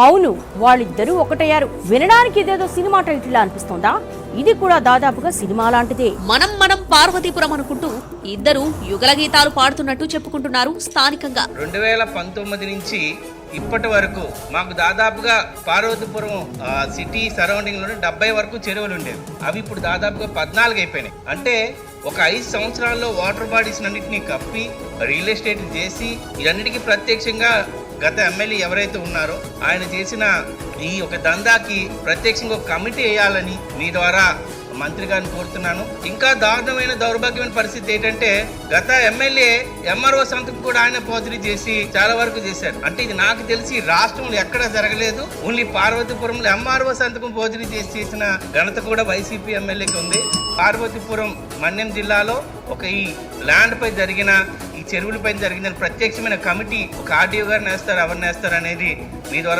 అవును, వాళ్ళిద్దరూ ఒకటయ్యారు. వినడానికి ఇదేదో సినిమా టైటిల్ అనిపిస్తోందా? ఇది కూడా దాదాపుగా సినిమా లాంటిదే. మనం మనం పార్వతీపురం అనుకుంటూ ఇద్దరు యుగల గీతాలు పాడుతున్నట్టు చెప్పుకుంటున్నారు స్థానికంగా. 2019 నుంచి ఇప్పటి వరకు మాకు దాదాపుగా పార్వతీపురం సిటీ సరౌండింగ్ లోనే 70 వరకు చెరువులు ఉండేవి. అవి ఇప్పుడు దాదాపుగా 14 అయిపోయినాయి. అంటే ఒక 5 సంవత్సరాల్లో వాటర్ బాడీస్ అన్నింటినీ కప్పి రియల్ ఎస్టేట్ చేసి ఇవన్నిటికీ ప్రత్యక్షంగా గత ఎమ్మెల్యే ఎవరైతే ఉన్నారో ఆయన చేసిన ఈ ఒక దందాకి ప్రత్యక్షంగా ఒక కమిటీ వేయాలని మీ ద్వారా మంత్రి గారిని కోరుతున్నాను. ఇంకా దారుణమైన దౌర్భాగ్యమైన పరిస్థితి ఏంటంటే గత ఎమ్మెల్యే ఎంఆర్ఓ సంతకం కూడా ఆయన పోజరీ చేసి చాలా వరకు చేశారు. అంటే ఇది నాకు తెలిసి రాష్ట్రంలో ఎక్కడా జరగలేదు. ఓన్లీ పార్వతీపురంలో ఎంఆర్ఓ సంతకం పోజరీ చేసి చేసిన ఘనత కూడా వైసీపీ ఎమ్మెల్యేకి ఉంది. పార్వతీపురం మన్యం జిల్లాలో ఒక ఈ ల్యాండ్ పై జరిగిన ఈ చెరువులపై జరిగిన ప్రత్యక్షమైన కమిటీ ఒక ఆర్డీఓ గారిని వేస్తారు, ఎవరిని వేస్తారు అనేది మీ ద్వారా